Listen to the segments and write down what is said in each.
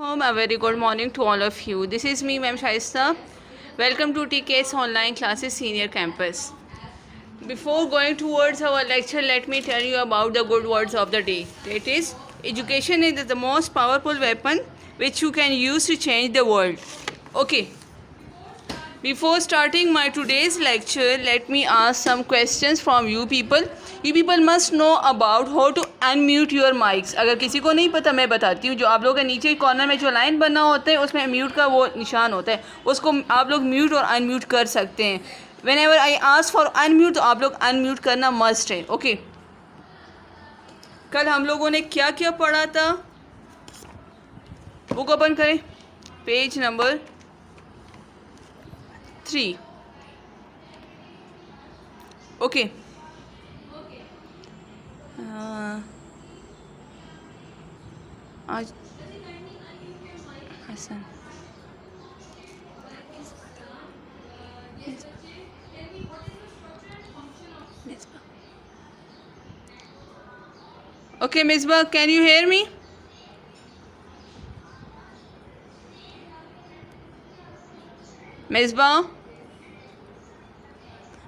A very good morning to all of you. This is me, Ma'am Shaista. Welcome to TK's online classes senior campus. Before going towards our lecture, let me tell you about the good words of the day. That is, education is the most powerful weapon which you can use to change the world. Okay. Before starting my today's lecture, let me ask some questions from you people. You people must know about how to unmute your mics. अगर किसी को नहीं पता मैं बताती हूँ. जो आप लोगों के नीचे कॉर्नर में जो लाइन बना होता है उसमें म्यूट का वो निशान होता है, उसको आप लोग म्यूट और अनम्यूट कर सकते हैं. Whenever I ask for unmute तो आप लोग अनम्यूट करना मस्ट है. ओके. कल हम लोगों ने क्या क्या पढ़ा था? बुक ओपन करें, पेज नंबर 3. ओके. आज Hasan okay. Misba, can you hear me? Misba,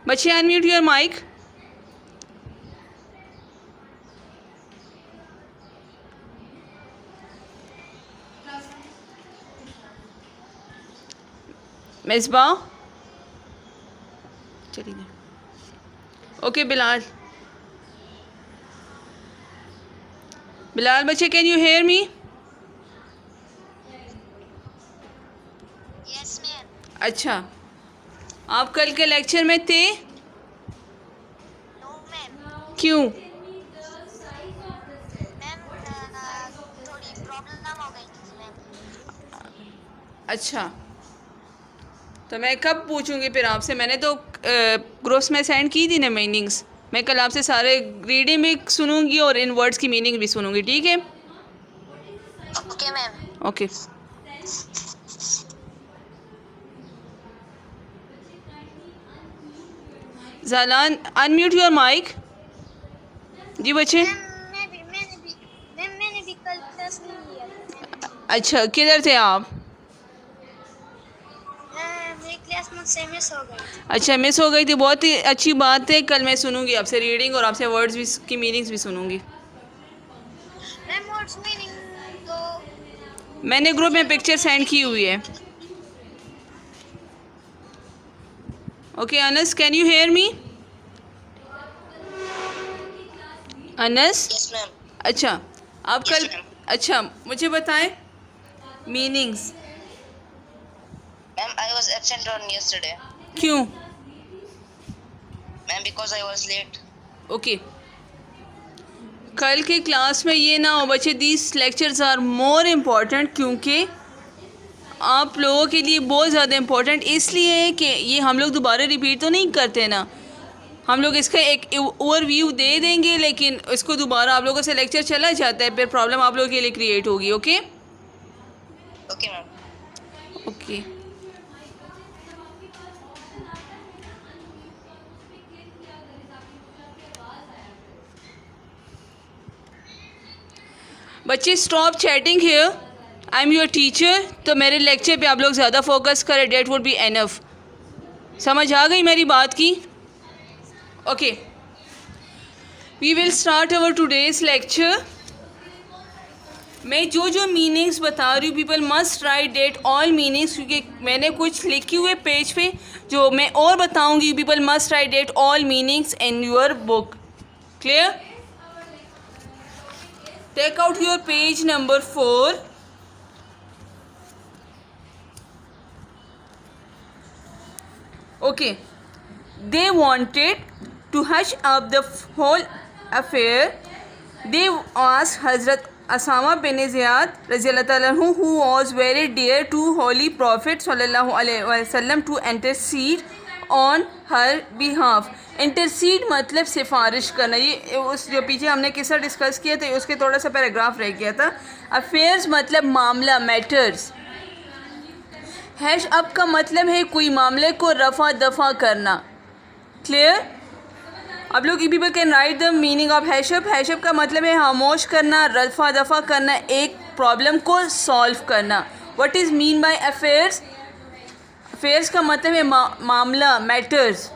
बच्चे अनम्यूट योर माइक. मिसबा चली गई. ओके. बिलाल, बिलाल बच्चे, can you hear me? Yes ma'am. अच्छा, आप कल के लेक्चर में थे? No ma'am. क्यों? मैम थोड़ी प्रॉब्लम हो गई थी मैम. अच्छा, तो मैं कब पूछूंगी फिर आपसे? मैंने तो ग्रुप्स में सेंड की थी ना मीनिंग्स. मैं कल आपसे सारे रीडिंग भी सुनूंगी और इन वर्ड्स की मीनिंग भी सुनूंगी. ठीक है? Okay ma'am. Okay. Jalan, unmute your mike. जी बच्चे. मैंने भी कल क्लास नहीं लिया था. अच्छा, किधर थे आप? मेरी क्लास मुझसे मिस हो गई. अच्छा, मिस हो गई थी. बहुत ही अच्छी बात है. कल मैं सुनूंगी आपसे रीडिंग और आपसे वर्ड्स भी की मीनिंग्स भी सुनूंगी. मैम व्हाट्स मीनिंग तो मैंने ग्रुप में पिक्चर सेंड की हुई है. Okay. Anas, can you hear me? Anas. Yes ma'am. अच्छा, आप कल. अच्छा, मुझे बताएं meanings. Ma'am I was absent on yesterday. क्यों? Ma'am because I was late. Okay. कल के क्लास में ये ना हो बच्चे, these lectures are more important, क्योंकि आप लोगों के लिए बहुत ज़्यादा इम्पोर्टेंट इसलिए है कि ये हम लोग दोबारा रिपीट तो नहीं करते ना. हम लोग इसका एक ओवरव्यू दे देंगे, लेकिन इसको दोबारा आप लोगों से लेक्चर चला जाता है, फिर प्रॉब्लम आप लोगों के लिए क्रिएट होगी. ओके. Okay ma'am. ओके. बच्चे, stop chatting here. I am your teacher. तो मेरे लेक्चर पे आप लोग ज़्यादा फोकस करें. That would be enough. समझ आ गई मेरी बात की? Okay. We will start our today's lecture. मैं जो जो मीनिंग्स बता रही हूँ, people must write that all meanings, क्योंकि मैंने कुछ लिखे हुए पेज पे जो मैं और बताऊँगी. People must write that all meanings in your book. Clear? Take out your page number 4. Okay. They wanted to hush up the whole affair. They asked Hazrat Asama bin Ziyad Raziyallahu anhu, who was very dear to Holy Prophet sallallahu alaihi wasallam, to intercede on her behalf. Intercede मतलब सिफारिश करना. ये उस जो पीछे हमने किस्सा discuss किया था उसके थोड़ा सा पैराग्राफ रह गया था. अफेयर्स मतलब मामला, मैटर्स. हैश अप का मतलब है कोई मामले को रफा दफा करना. क्लियर? अब लोग people can write the meaning of hash up. Hash up का मतलब है खामोश करना, रफा दफा करना, एक प्रॉब्लम को सॉल्व करना। What is mean by affairs? Affairs का मतलब है मामला, matters.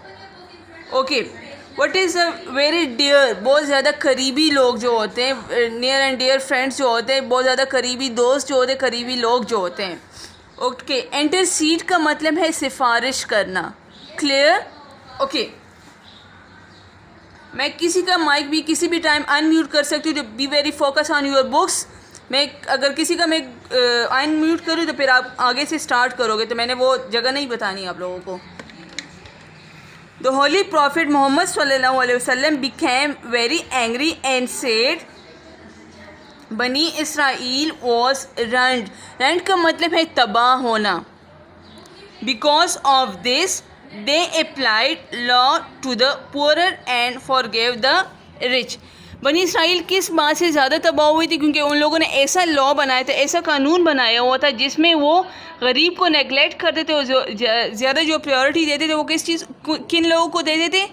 Okay, what is a very dear, बहुत ज़्यादा करीबी लोग जो होते हैं, नियर एंड डियर फ्रेंड्स जो होते हैं, बहुत ज़्यादा करीबी दोस्त जो होते हैं, करीबी लोग जो होते हैं। ओके, इंटरसीड का मतलब है सिफारिश करना। क्लियर? ओके, मैं किसी का माइक भी किसी भी टाइम अनम्यूट कर सकती हूँ, तो be very focus on your books. मैं अगर किसी का मैं अनम्यूट करूँ तो फिर आप आगे से स्टार्ट करोगे, तो मैंने वो जगह नहीं बतानी आप लोगों को। द होली प्रॉफिट मोहम्मद सल्लल्लाहु अलैहि वसल्लम became very angry and said Bani Israel was ruined का मतलब है तबाह होना। Because of this they applied law to the poorer and forgive the rich. Bani Israel किस बात से ज़्यादा तबाह हुई थी? क्योंकि उन लोगों ने ऐसा लॉ बनाया था, ऐसा कानून बनाया हुआ था जिसमें वो गरीब को नेगलेक्ट करते थे, ज़्यादा जो प्रायोरिटी देते थे वो किस चीज़, किन लोगों को देते थे?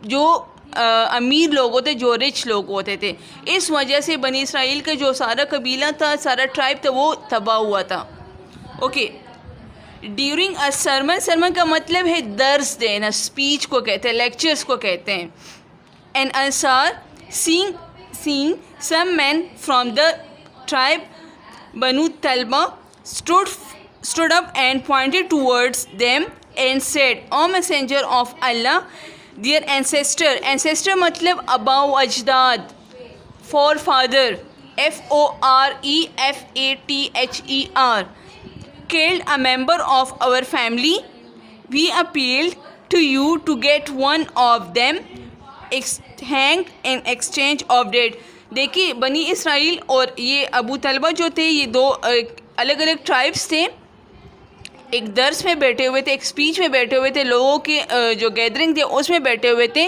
जो अमीर लोग होते, जो रिच लोग होते थे। इस वजह से बनी इसराइल का जो सारा कबीला था, सारा ट्राइब था, वो तबाह हुआ था। ओके, ड्यूरिंग अ सरमन का मतलब है दर्स देना, स्पीच को कहते हैं, लेक्चर्स को कहते हैं। An Ansar seeing some men from the tribe Banu Talba stood up and pointed towards them and said, O messenger of Allah, their ancestor मतलब above अजदाद, forefather, FOREFATHER, killed a member of our family. We appealed to you to get one of them hanged in exchange of dead. देखिए, बनी Israel और ये अबू तलबा जो थे, ये दो अलग अलग ट्राइब्स थे। एक दर्स में बैठे हुए थे, एक स्पीच में बैठे हुए थे, लोगों के जो गैदरिंग थी उसमें बैठे हुए थे।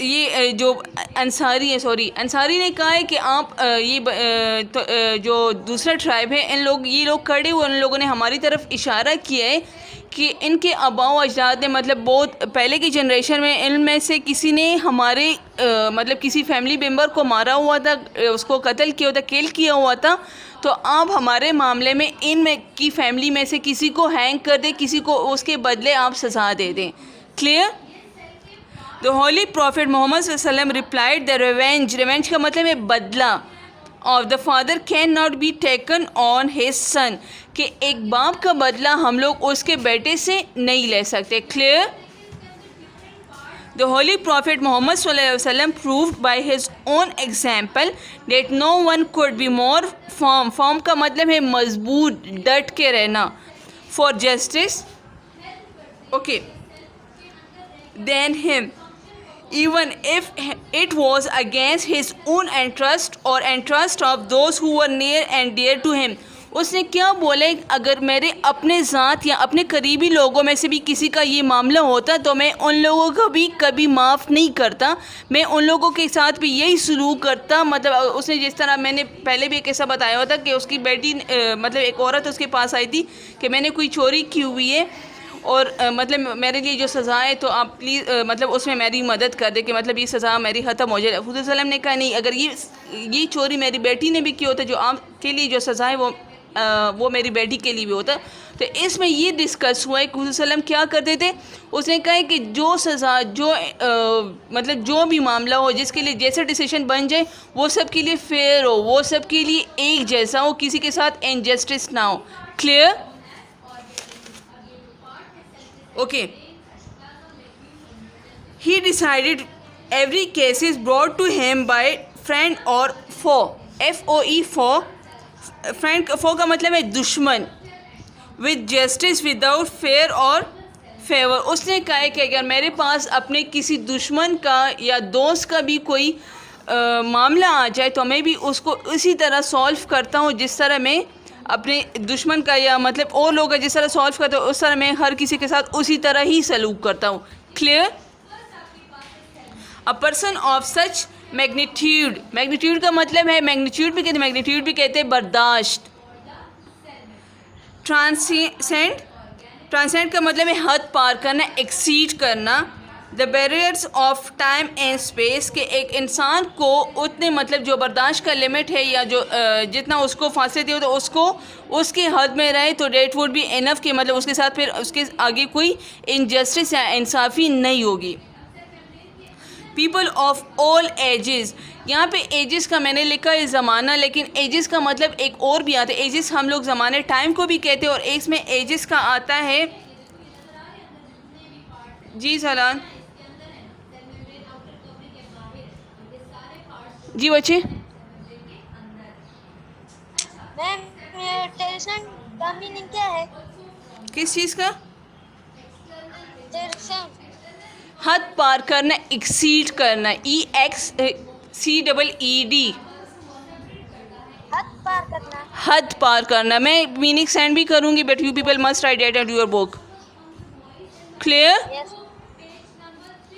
ये जो अंसारी ने कहा है कि आप जो दूसरा ट्राइब है, ये लोग खड़े हुए, उन लोगों ने हमारी तरफ इशारा किया है कि इनके आबाओ अजदाद ने, मतलब बहुत पहले की जनरेशन में, इनमें से किसी ने हमारे मतलब किसी फैमिली मेम्बर को मारा हुआ था, उसको कत्ल किया हुआ था, किल किया हुआ था, तो आप हमारे मामले में इनमें की फैमिली में से किसी को हैंग कर दें, किसी को उसके बदले आप सज़ा दे दें। Clear? The holy prophet Muhammad सल्लल्लाहु अलैहि वसल्लम रिप्लाइड द रिवेंज का मतलब है बदला of the father can not be taken on his son, कि एक बाप का बदला हम लोग उसके बेटे से नहीं ले सकते। Clear? The holy prophet Muhammad सल्लल्लाहु अलैहि वसल्लम proved by his own example that no one could be more firm का मतलब है मजबूत, डट के रहना, for justice, okay, then him, even if it was against his own interest or interest of those who were near and dear to him. उसने क्या बोले, अगर मेरे अपने ज़ात या अपने करीबी लोगों में से भी किसी का ये मामला होता तो मैं उन लोगों को भी कभी माफ़ नहीं करता, मैं उन लोगों के साथ भी यही सलूक करता। मतलब उसने जिस तरह, मैंने पहले भी एक ऐसा बताया हुआ था कि उसकी बेटी मतलब एक औरत उसके पास आई थी कि मैंने कोई चोरी की हुई है और मतलब मेरे लिए जो सज़ा है तो आप प्लीज़ मतलब उसमें मेरी मदद कर दे, कि मतलब ये सज़ा मेरी ख़त्म हो जाए। हुज़ूर सल्लम ने कहा नहीं, अगर ये चोरी मेरी बेटी ने भी की होता, जो आपके लिए जो सज़ा है वो मेरी बेटी के लिए भी होता। तो इसमें ये डिस्कस हुआ है कि हुज़ूर सल्लम क्या करते थे। उसने कहा कि जो सज़ा, जो मतलब जो भी मामला हो, जिसके लिए जैसा डिसीजन बन जाए, वो सब के लिए फेयर हो, वो सब के लिए एक जैसा हो, किसी के साथ इनजस्टिस ना हो। Clear? Okay. He decided every case is brought to him by friend or foe. FOE foe. Friend foe का मतलब है दुश्मन. With justice without fear or favor. उसने कहा है कि अगर मेरे पास अपने किसी दुश्मन का या दोस्त का भी कोई मामला आ जाए तो मैं भी उसको उसी तरह सॉल्व करता हूँ जिस तरह मैं अपने दुश्मन का, या मतलब और लोग का जिस तरह सॉल्व करता हूँ उस तरह मैं हर किसी के साथ उसी तरह ही सलूक करता हूँ। Clear? A person of such magnitude का मतलब है, मैग्नीट्यूड भी कहते हैं बर्दाश्त। ट्रांसेंड का मतलब है हद पार करना, एक्सीड करना। The barriers of time and space के एक इंसान को उतने मतलब जो बर्दाश्त का लिमिट है या जो जितना उसको फासले दिए तो उसको उसके हद में रहे तो डेट वुड बी इनफ कि मतलब उसके साथ फिर उसके आगे कोई इनजस्टिस या इंसाफ़ी नहीं होगी। पीपल ऑफ ऑल एजेस, यहाँ पे एजेस का मैंने लिखा है ज़माना, लेकिन एजेस का मतलब एक और भी आता है। एजेस हम लोग ज़माने टाइम को भी कहते हैं और एक में एजेस का आता है। जी सलान जी बच्चे। मैम टेरिसन का मीनिंग क्या है? किस चीज़ का? टेरिसन। हद पार करना, एक्सीड करना, EXCEED। हद पार करना। हद पार करना। मैं मीनिंग सेंड भी करूँगी but you people must write it at your book. Clear? Yes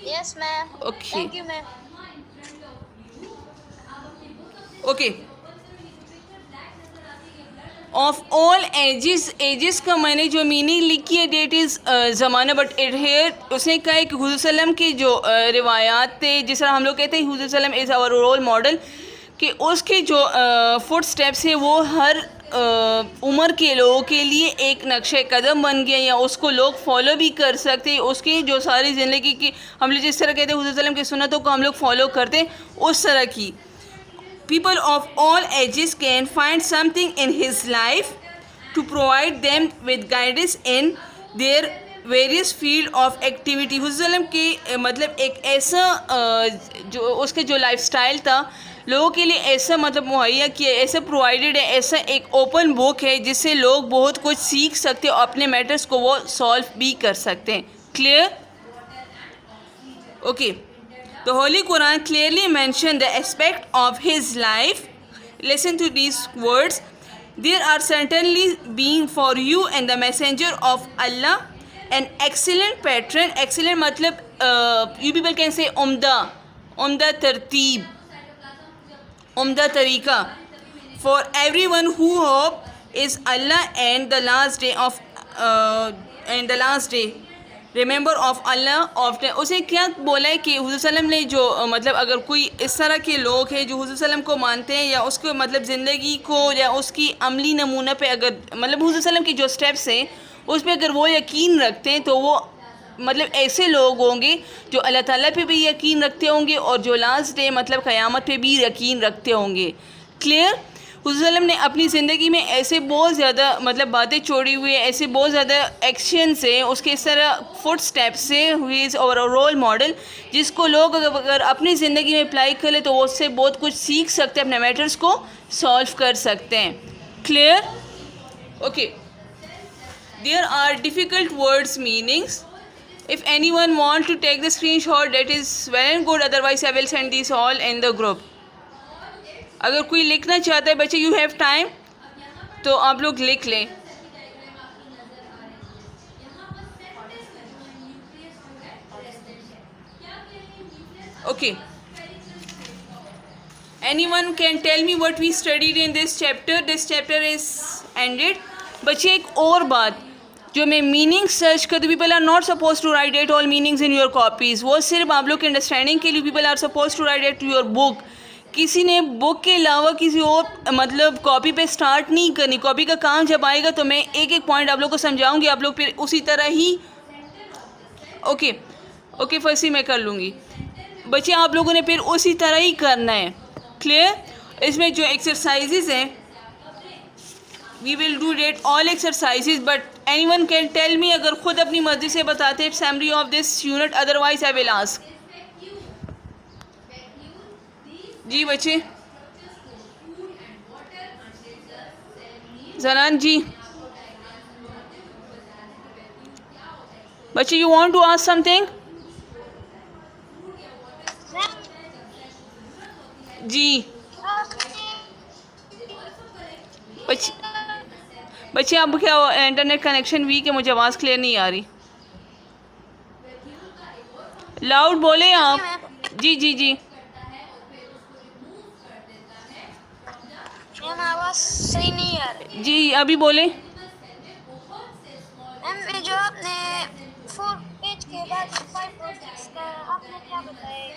yes ma'am. Okay. Thank you ma'am. Okay. Of all ages, ages का मैंने जो मीनिंग लिखी है डेट इज़ ज़माना, बट इट हेयर उसने कहा है कि हुज़ूर सल्लम के जो रिवायात थे, जिस तरह हम लोग कहते हैं हुज़ूर सल्लम इज़ आवर रोल मॉडल, कि उसके जो फुट स्टेप्स हैं वो हर उम्र के लोगों के लिए एक नक्शे कदम बन गया या उसको लोग फॉलो भी कर सकते हैं। उसकी जो सारी ज़िंदगी की हम लोग जिस तरह कहते हैं हुज़ूर सल्लम की सुन्नतों को हम लोग फॉलो करते हैं उस तरह की। People of all ages can find something in his life to provide them with guidance in their various field of activity। हुज़्ज़लम के मतलब एक ऐसा जो उसके जो लाइफस्टाइल था लोगों के लिए ऐसा मतलब मुहैया किया, ऐसा प्रोवाइडेड है, ऐसा एक ओपन बुक है जिससे लोग बहुत कुछ सीख सकते हैं और अपने मैटर्स को वो सॉल्व भी कर सकते हैं। Clear? Okay. The Holy Quran clearly mentioned the aspect of his life. Listen to these words. There are certainly being for you and the messenger of Allah an excellent patron. Excellent मतलब you people can say umda tarteeb, umda tariqa. For everyone who hope is Allah and the last day of and the last day. Remember of Allah of day. उसे क्या बोला है कि हुज़ूर सल्लम ने जो मतलब अगर कोई इस तरह के लोग हैं जो हुज़ूर सल्लम को मानते हैं या उसको मतलब ज़िंदगी को या उसकी अमली नमूना पे अगर मतलब हुज़ूर सल्लम की जो स्टेप्स हैं उस पर अगर वो यकीन रखते हैं तो वो मतलब ऐसे लोग होंगे जो अल्लाह ताला पे भी यकीन रखते होंगे और जो लास्ट डे मतलब क़यामत पे भी यकीन रखते होंगे। क्लियर? हुज़ूर सल्लम ने अपनी ज़िंदगी में ऐसे बहुत ज़्यादा मतलब बातें छोड़ी हुई है, ऐसे बहुत ज़्यादा एक्शन से उसके इस तरह फुट स्टेप से हुई इज़ और रोल मॉडल जिसको लोग अगर अपनी ज़िंदगी में अप्लाई कर ले तो वो उससे बहुत कुछ सीख सकते हैं, अपने मैटर्स को सॉल्व कर सकते हैं। Clear? Okay. There are difficult words meanings. If any one want to take the screen shot that is well and good, otherwise I will send this all in the group. अगर कोई लिखना चाहता है बच्चे you have time तो आप लोग लिख लें। Okay. Anyone can tell me what we studied in this chapter? This chapter is ended. बच्चे एक और बात जो मैं मीनिंग सर्च कर, people are not suppose to write at all meanings in your copies. वो सिर्फ आप लोग के अंडरस्टैंडिंग के लिए people are suppose to write at your book. किसी ने बुक के अलावा किसी और मतलब कॉपी पे स्टार्ट नहीं करनी। कॉपी का काम जब आएगा तो मैं एक एक पॉइंट आप लोग को समझाऊंगी, आप लोग फिर उसी तरह ही ओके फर्स्ट मैं कर लूँगी। बच्चे आप लोगों ने फिर उसी तरह ही करना है। क्लियर? इसमें जो एक्सरसाइजेज हैं we will do that all exercises but anyone can tell me अगर ख़ुद अपनी मर्ज़ी से बताते हैं summary of this unit, otherwise I will ask. जी बच्चे। जनान जी बच्चे you want to ask something? जी बच्चे अब क्या इंटरनेट कनेक्शन वीक है, मुझे आवाज़ क्लियर नहीं आ रही। लाउड बोले आप। जी जी जी मैम आवाज़ सही नहीं आ रही। जी अभी बोले। मैम जो आपने 4 पेज के बाद फाइव और सिक्स का आपने क्या बताया?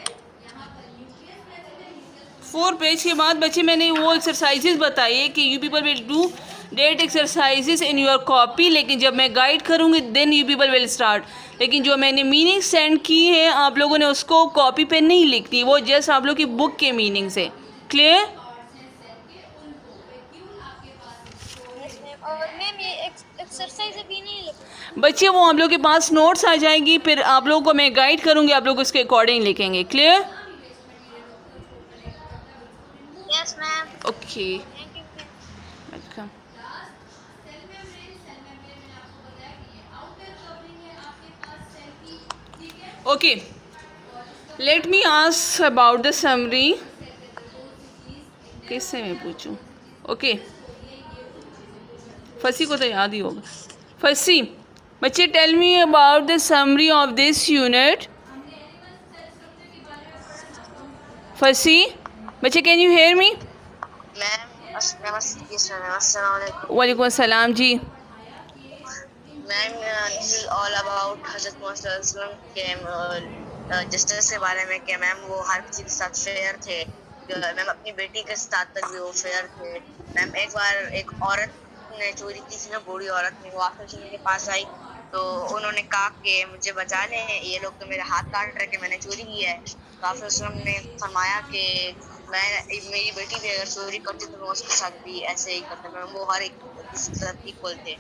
4 पेज के बाद बच्चे मैंने वो एक्सरसाइजेज बताई है कि you people will do that exercises in your copy, लेकिन जब मैं गाइड करूँगी then you people will start. लेकिन जो मैंने मीनिंग सेंड की है आप लोगों ने उसको कॉपी पे नहीं लिखनी, वो जस्ट आप लोग की बुक के मीनिंग से। क्लियर? Yes ma'am. और मैम ये एक्सरसाइज अभी नहीं लिखी। बच्चे वो आप लोग के पास नोट्स आ जाएंगी, फिर आप लोगों को मैं गाइड करूँगी, आप लोग उसके अकॉर्डिंग लिखेंगे। Clear? Yes ma'am. Okay, thank you ma'am. Welcome. Okay, let me ask about the summary. किससे मैं पूछूं? ओके, फसी को तो याद ही होगा। फसी, बच्चे tell me about the summary of this unit. Fasi, बच्चे can you hear me? Ma'am अस्सलाम वालेकुम। वालेकुम अस्सलाम जी। Ma'am this is all about Hazrat Mohammad सल्लल्लाहु अलैहि वसल्लम के जस्टिस के बारे में कि मैम वो हर किसी के साथ फेयर थे। मैम अपनी बेटी के साथ तक भी वो फेयर थे। मैम एक बार एक औरत ने चोरी की थी ना, बूढ़ी औरत ने, वो आखिर के पास आई तो उन्होंने कहा कि मुझे बचा लें, ये लोग तो मेरे हाथ काट रहे कि मैंने चोरी की है। तो आफिर वसल्लम ने फरमाया कि मेरी बेटी भी अगर चोरी करती तो मैं उसके साथ भी ऐसे ही करता। मैम वो हर एक किसी के साथ इक्वल थे।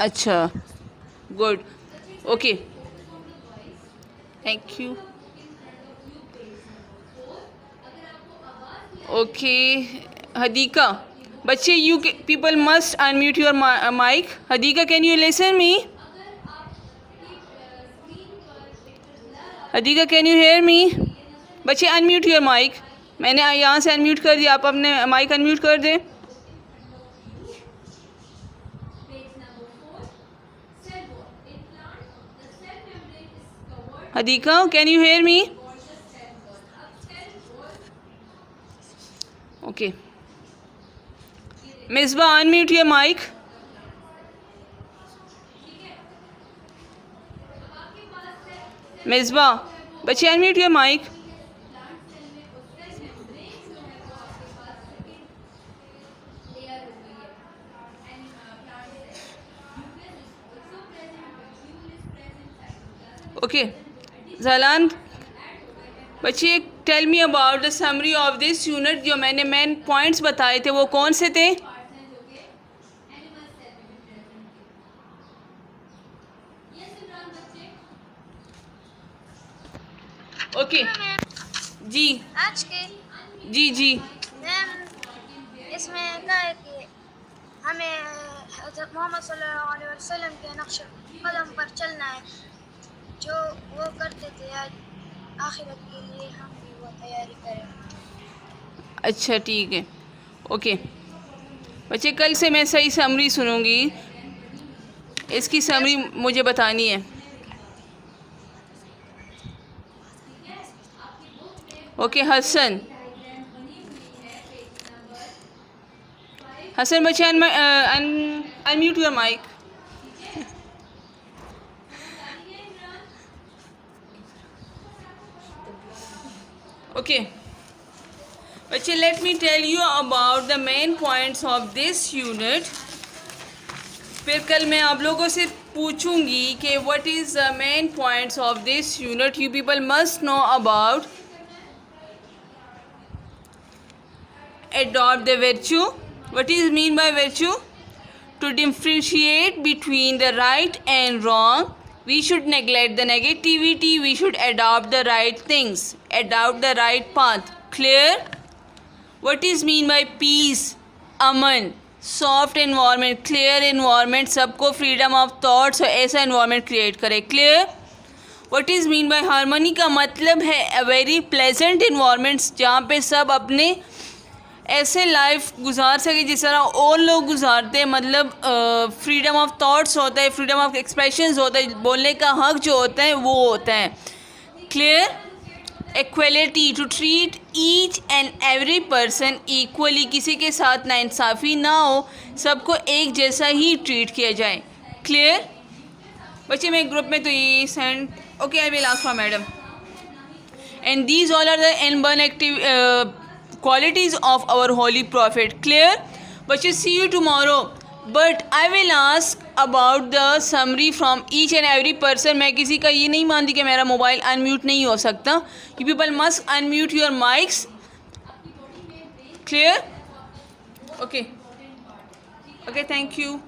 अच्छा, good, okay, thank you. Okay Hadika, बच्चे you people must unmute your mike. Hadika can you listen me? Hadika can you hear me? बच्चे अनम्यूट योर माइक। मैंने यहाँ से अनम्यूट कर दिया, आप अपने माइक अनम्यूट कर दें। Hadiqa can you hear me? Okay, Misba unmute your mic. Misba, बच्चे unmute your mic. Okay Zalan, बच्चे tell me about the summary of this unit. जो मैंने मेन पॉइंट्स बताए थे वो कौन से थे? ओके जी आज के जी जी मैम इसमें क्या है कि हमें हज़रत मोहम्मद सल्लल्लाहु अलैहि वसल्लम के नक्श कदम पर चलना है। जो वो करते थे आज आखिरत के लिए हम भी वो तैयारी करें। अच्छा ठीक है, ओके बच्चे कल से मैं सही समरी सुनूंगी, इसकी समरी मुझे बतानी है। ओके हसन, हसन बच्चे अनम्यूट योर माइक। ओके बच्चे let me tell you about the main points of this unit. फिर कल मैं आप लोगों से पूछूंगी कि what is the main points of this unit. You people must know about adopt the virtue. What is mean by virtue? To differentiate between the right and wrong, we should neglect the negativity, we should adopt the right things, adopt the right path. Clear? What is mean by peace? Aman, soft environment, clear environment, सबको freedom of thoughts और ऐसा environment create करे। Clear? What is mean by harmony का मतलब है a very pleasant environment जहाँ पे सब अपने ऐसे लाइफ गुजार सके जिस तरह और लोग गुजारते हैं। मतलब फ्रीडम ऑफ थॉट्स होता है, फ्रीडम ऑफ एक्सप्रेशंस होता है, बोलने का हक जो होता है वो होता है। Clear? Equality, to treat each and every person equally, किसी के साथ नाइंसाफ़ी ना हो, सबको एक जैसा ही ट्रीट किया जाए। क्लियर? बच्चे मैं ग्रुप में तो ये send Okay, I will ask for madam. And these all are the N1 qualities of our holy prophet. Clear? But you see you tomorrow. But I will ask about the summary from each and every person. मैं किसी का ये नहीं मानती कि मेरा mobile unmute नहीं हो सकता. You people must unmute your mics. Clear? Okay. Okay, thank you.